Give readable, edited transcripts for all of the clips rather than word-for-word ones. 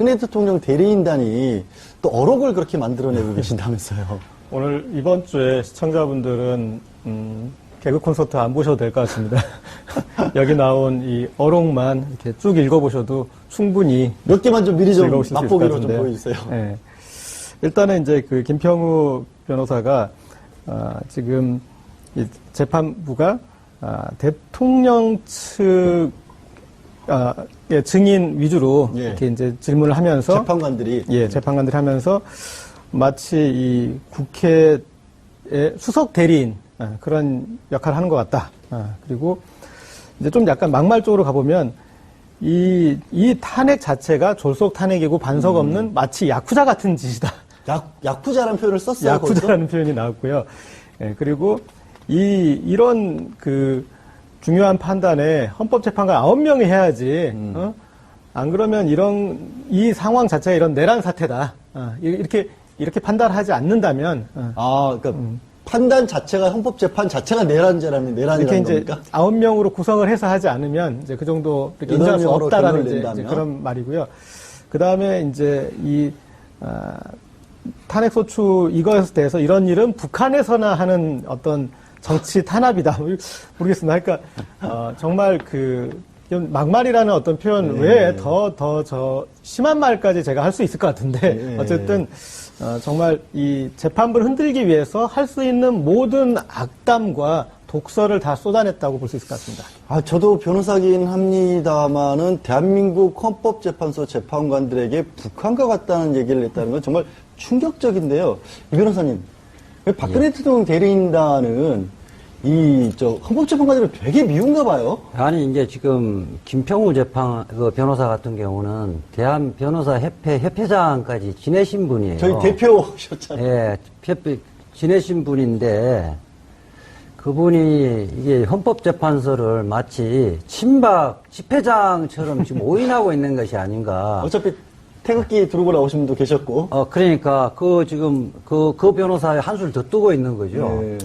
박근혜 대통령 대리인단이 또 어록을 그렇게 만들어내고 계신다면서요. 오늘 이번 주에 시청자분들은 개그 콘서트 안 보셔도 될 것 같습니다. 여기 나온 이 어록만 이렇게 쭉 읽어보셔도 충분히 몇 개만 좀 미리 좀 즐거우실 수 있을 것 맛보기로 좀 같은데요. 보여주세요. 네. 일단은 이제 그 김평우 변호사가 지금 이 재판부가 대통령 측 증인 위주로 예. 이렇게 이제 질문을 하면서 재판관들이 재판관들이 하면서 마치 이 국회의 수석 대리인 그런 역할을 하는 것 같다. 그리고 이제 좀 약간 막말적으로 가보면 이 탄핵 자체가 졸속 탄핵이고 반석 없는 마치 야쿠자 같은 짓이다. 야쿠자라는 표현을 썼어요. 야쿠자라는 표현이 나왔고요. 예, 그리고 이런 그 중요한 판단에 헌법재판관 9명이 해야지. 안 그러면 이 상황 자체가 이런 내란 사태다. 이렇게 판단하지 않는다면. 그러니까 판단 자체가 헌법재판 자체가 내란죄라는 이렇게 이제 겁니까? 9명으로 구성을 해서 하지 않으면 이제 그 정도 이렇게 인정할 수 8명으로 없다라는 결론을 이제 낸다면? 그런 말이고요. 그 다음에 이제 탄핵소추 이거에 대해서 이런 일은 북한에서나 하는 어떤 정치 탄압이다. 모르겠습니다. 그러니까, 정말 막말이라는 어떤 표현 외에 더 심한 말까지 제가 할 수 있을 것 같은데, 어쨌든, 정말 이 재판부를 흔들기 위해서 할 수 있는 모든 악담과 독설을 다 쏟아냈다고 볼 수 있을 것 같습니다. 저도 변호사긴 합니다만은 대한민국 헌법재판소 재판관들에게 북한과 같다는 얘기를 했다는 건 정말 충격적인데요. 이 변호사님, 왜 박근혜 대통령 대리인단은 헌법재판관들을 되게 미운가 봐요? 아니, 이제 지금 김평우 변호사 같은 경우는 대한 변호사 협회장까지 지내신 분이에요. 저희 대표셨잖아요. 예, 지내신 분인데, 그분이 이게 헌법재판소를 마치 친박 집회장처럼 지금 오인하고 있는 것이 아닌가. 어차피 태극기 두르고 나오신 분도 계셨고. 그러니까 지금 그 변호사의 한술 더 뜨고 있는 거죠. 네.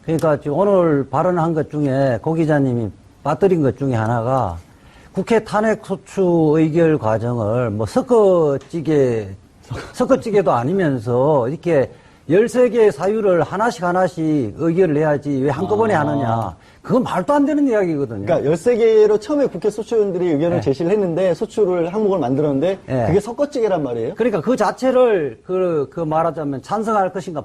그러니까 지금 오늘 발언한 것 중에 고 기자님이 빠뜨린 것 중에 하나가 국회 탄핵소추 의결 과정을 섞어찌개도 아니면서 이렇게 13개의 사유를 하나씩 의결을 해야지 왜 한꺼번에 하느냐. 그건 말도 안 되는 이야기거든요. 그러니까 13개로 처음에 국회 소추위원들이 의견을 제시를 했는데 소추를 항목을 만들었는데 그게 섞어찌개란 말이에요? 그러니까 그 자체를 말하자면 찬성할 것인가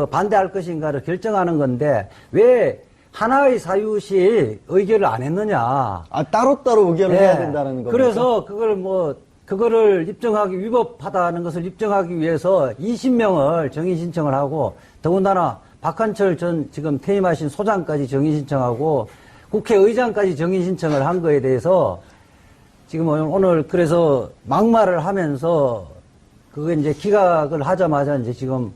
반대할 것인가를 결정하는 건데 왜 하나의 사유씩 의결을 안 했느냐. 따로따로 의견을 해야 된다는 겁니까? 그래서 그거를 위법하다는 것을 입증하기 위해서 20명을 정의 신청을 하고 더군다나 박한철 전 지금 퇴임하신 소장까지 정의 신청하고 국회의장까지 정의 신청을 한 거에 대해서 지금 오늘 그래서 막말을 하면서 그거 이제 기각을 하자마자 이제 지금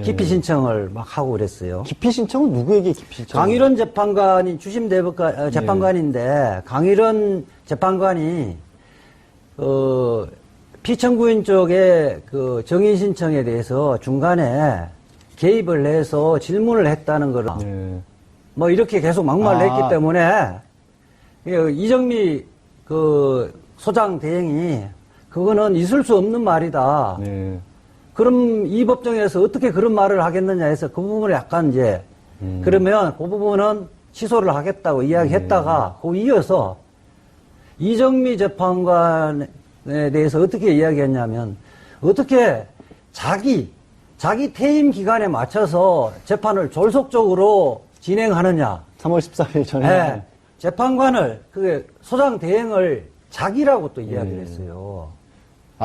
기피 신청을 막 하고 그랬어요. 기피 신청은 누구에게 기피 신청? 강일원 재판관이 주심 재판관인데 강일원 재판관이 피청구인 쪽에 정의 신청에 대해서 중간에 개입을 해서 질문을 했다는 거를 이렇게 계속 막말을 했기 때문에 이정미 소장 대행이 그거는 있을 수 없는 말이다. 그럼 이 법정에서 어떻게 그런 말을 하겠느냐 해서 그 부분을 약간 이제 그러면 그 부분은 취소를 하겠다고 이야기했다가 그 이어서 이정미 재판관에 대해서 어떻게 이야기했냐면 어떻게 자기 퇴임 기간에 맞춰서 재판을 졸속적으로 진행하느냐. 3월 14일 전에. 네, 재판관을 소장 대행을 자기라고 또 이야기를 했어요.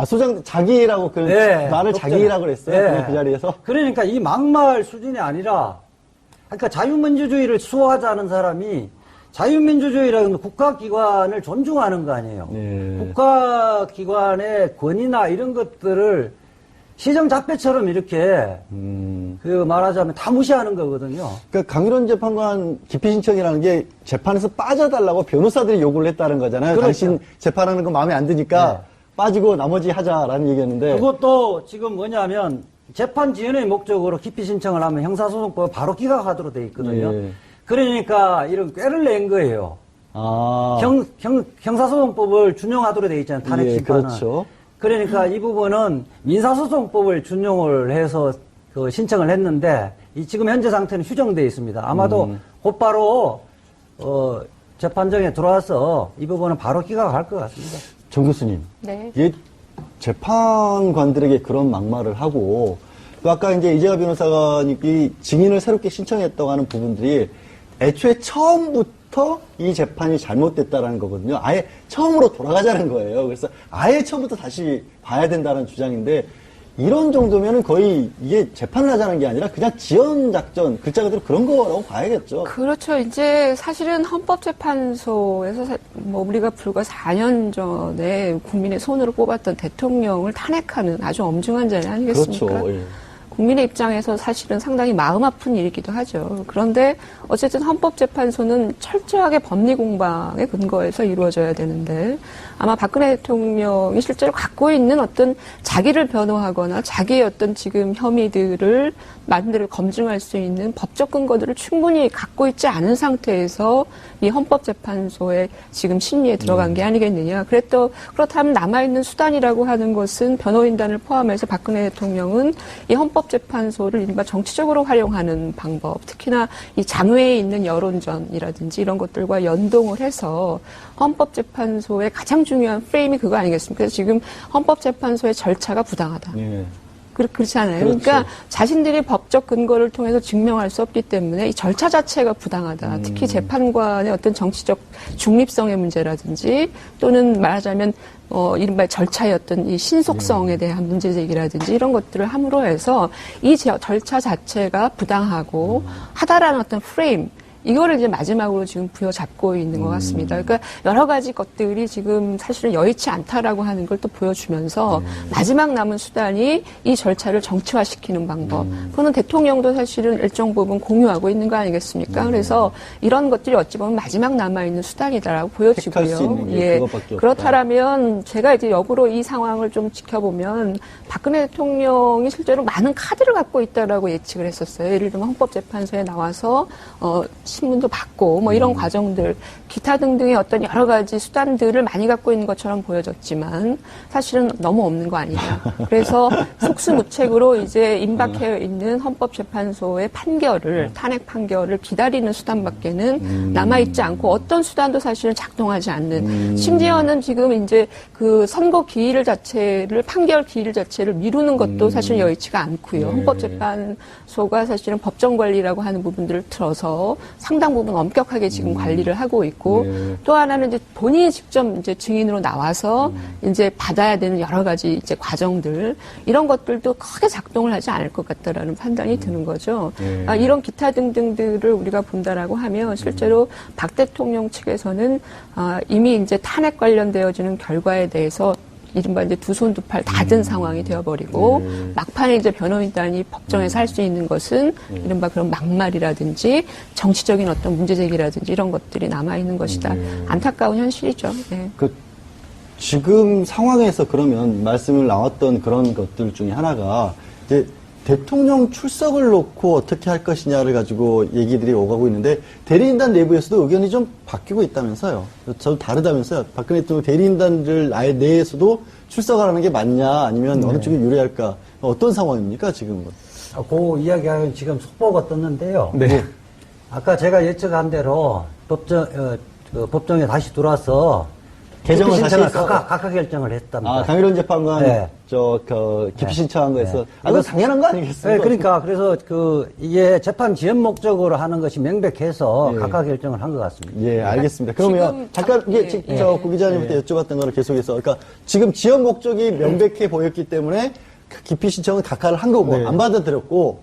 소장 자기라고 말을 자기라고 그랬어요. 그 자리에서. 그러니까 이 막말 수준이 아니라 그러니까 자유민주주의를 수호하자는 사람이 자유민주주의라는 국가기관을 존중하는 거 아니에요. 국가기관의 권위나 이런 것들을 시정잡배처럼 이렇게 말하자면 다 무시하는 거거든요. 그러니까 강일원 재판관 기피 신청이라는 게 재판에서 빠져달라고 변호사들이 요구를 했다는 거잖아요. 그렇죠. 당신 재판하는 거 마음에 안 드니까 빠지고 나머지 하자라는 얘기였는데. 그것도 지금 뭐냐면 재판 지연의 목적으로 기피 신청을 하면 형사소송법 바로 기각하도록 돼 있거든요. 그러니까 이런 꾀를 낸 거예요. 형사소송법을 준용하도록 되어 있잖아요. 탄핵 예, 심판은. 그렇죠. 그러니까 이 부분은 민사소송법을 준용을 해서 그 신청을 했는데 지금 현재 상태는 휴정되어 있습니다. 아마도 곧바로 재판정에 들어와서 이 부분은 바로 기각할 것 같습니다. 정 교수님. 네. 이게 재판관들에게 그런 막말을 하고 또 아까 이제 이재화 변호사가 이 증인을 새롭게 신청했다고 하는 부분들이 애초에 처음부터 이 재판이 잘못됐다라는 거거든요. 아예 처음으로 돌아가자는 거예요. 그래서 아예 처음부터 다시 봐야 된다는 주장인데 이런 정도면은 거의 이게 재판을 하자는 게 아니라 그냥 지연 작전 글자 그대로 그런 거라고 봐야겠죠. 그렇죠. 이제 사실은 헌법재판소에서 뭐 우리가 불과 4년 전에 국민의 손으로 뽑았던 대통령을 탄핵하는 아주 엄중한 자리 아니겠습니까? 그렇죠. 예. 국민의 입장에서 사실은 상당히 마음 아픈 일이기도 하죠. 그런데 어쨌든 헌법재판소는 철저하게 법리공방에 근거해서 이루어져야 되는데 아마 박근혜 대통령이 실제로 갖고 있는 어떤 자기를 변호하거나 자기의 어떤 지금 혐의들을 나름대로 검증할 수 있는 법적 근거들을 충분히 갖고 있지 않은 상태에서 이 헌법재판소의 지금 심리에 들어간 게 아니겠느냐. 그렇다면 남아있는 수단이라고 하는 것은 변호인단을 포함해서 박근혜 대통령은 이 헌법재판소를 이른바 정치적으로 활용하는 방법, 특히나 이 장외에 있는 여론전이라든지 이런 것들과 연동을 해서 헌법재판소의 가장 중요한 프레임이 그거 아니겠습니까? 그래서 지금 헌법재판소의 절차가 부당하다. 예. 그렇잖아요. 그렇죠. 그러니까 자신들이 법적 근거를 통해서 증명할 수 없기 때문에 이 절차 자체가 부당하다. 특히 재판관의 어떤 정치적 중립성의 문제라든지 또는 말하자면 이른바 절차의 어떤 이 신속성에 대한 문제 제기라든지 이런 것들을 함으로 해서 이 절차 자체가 부당하고 하다라는 어떤 프레임 이거를 이제 마지막으로 지금 부여잡고 있는 것 같습니다. 그러니까 여러 가지 것들이 지금 사실은 여의치 않다라고 하는 걸 또 보여주면서 마지막 남은 수단이 이 절차를 정치화시키는 방법. 그거는 대통령도 사실은 일정 부분 공유하고 있는 거 아니겠습니까? 그래서 이런 것들이 어찌 보면 마지막 남아있는 수단이다라고 보여지고요. 택할 수 있는 게 그것밖에 없다. 그렇다면 제가 이제 역으로 이 상황을 좀 지켜보면 박근혜 대통령이 실제로 많은 카드를 갖고 있다라고 예측을 했었어요. 예를 들면 헌법재판소에 나와서 신문도 받고 뭐 이런 과정들 기타 등등의 어떤 여러 가지 수단들을 많이 갖고 있는 것처럼 보여졌지만 사실은 너무 없는 거 아니냐. 그래서 속수무책으로 이제 임박해 있는 헌법재판소의 판결을 탄핵 판결을 기다리는 수단밖에는 남아있지 않고 어떤 수단도 사실은 작동하지 않는 심지어는 지금 이제 그 선고 기일 자체를 판결 기일 자체를 미루는 것도 사실 여의치가 않고요. 헌법재판소가 사실은 법정 관리라고 하는 부분들을 틀어서 상당 부분 엄격하게 지금 관리를 하고 있고 또 하나는 이제 본인이 직접 이제 증인으로 나와서 이제 받아야 되는 여러 가지 이제 과정들 이런 것들도 크게 작동을 하지 않을 것 같다라는 판단이 드는 거죠. 이런 기타 등등들을 우리가 본다라고 하면 실제로 박 대통령 측에서는 이미 이제 탄핵 관련되어지는 결과에 대해서 이른바 이제 두 손 두 팔 다 든 상황이 되어버리고 막판에 이제 변호인단이 법정에서 할 수 있는 것은 이른바 그런 막말이라든지 정치적인 어떤 문제 제기라든지 이런 것들이 남아 있는 것이다. 안타까운 현실이죠. 네. 지금 상황에서 그러면 말씀을 나왔던 그런 것들 중에 하나가 이제 대통령 출석을 놓고 어떻게 할 것이냐를 가지고 얘기들이 오가고 있는데 대리인단 내부에서도 의견이 좀 바뀌고 있다면서요. 저도 다르다면서요. 박근혜 대통령 대리인단들 아예 내에서도 출석하라는 게 맞냐 아니면 어느 쪽이 유리할까 어떤 상황입니까 지금은? 그 이야기하면 지금 속보가 떴는데요. 네. 아까 제가 예측한 대로 법정에 다시 들어와서 개정을 기피 다시 신청을 해서 각하 결정을 했답니다. 강일원 재판관 네. 기피 신청한 거에서 네. 이거 당연한 거 아니겠어요? 네, 그러니까 그래서 이게 재판 지연 목적으로 하는 것이 명백해서 예. 각하 결정을 한 것 같습니다. 예, 알겠습니다. 그러면 잠깐 고 기자님부터 여쭤봤던 거를 계속해서 그러니까 지금 지연 목적이 명백해 보였기 때문에 기피 신청은 각하를 한 거고 네. 안 받아들였고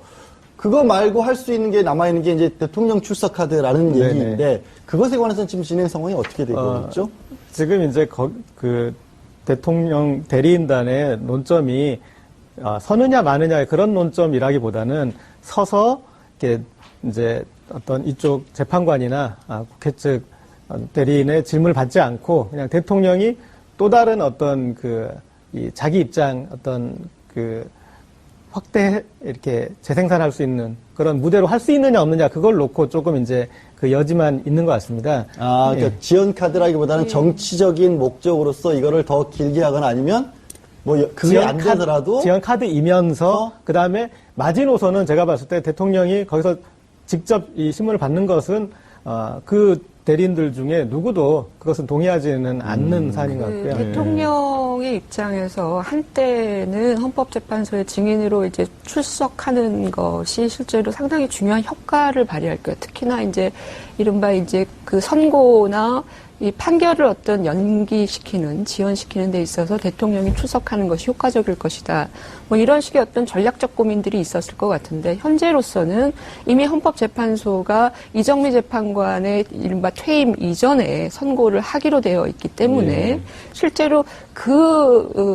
그거 말고 할 수 있는 게 남아 있는 게 이제 대통령 출석 카드라는 네네. 얘기인데 그것에 관해서는 지금 진행 상황이 어떻게 되고 있죠? 지금 이제 그 대통령 대리인단의 논점이 서느냐 마느냐 그런 논점이라기보다는 서서 이렇게 이제 어떤 이쪽 재판관이나 국회 측 대리인의 질문을 받지 않고 그냥 대통령이 또 다른 어떤 이 자기 입장 어떤 확대 이렇게 재생산할 수 있는 그런 무대로 할 수 있느냐 없느냐 그걸 놓고 조금 이제 그 여지만 있는 것 같습니다. 그러니까 예. 지원 카드라기보다는 정치적인 목적으로서 이거를 더 길게 하거나 아니면 뭐 그게 안 되더라도 지원 카드이면서 그다음에 마지노선은 제가 봤을 때 대통령이 거기서 직접 이 신문을 받는 것은 그 대리인들 중에 누구도 그것은 동의하지는 않는 사안인 것 같고요. 대통령의 입장에서 한때는 헌법재판소의 증인으로 이제 출석하는 것이 실제로 상당히 중요한 효과를 발휘할 거예요. 특히나 이제 이른바 이제 그 선고나 이 판결을 어떤 연기시키는, 지연시키는 데 있어서 대통령이 출석하는 것이 효과적일 것이다. 뭐 이런 식의 어떤 전략적 고민들이 있었을 것 같은데, 현재로서는 이미 헌법재판소가 이정미 재판관의 이른바 퇴임 이전에 선고를 하기로 되어 있기 때문에 실제로 그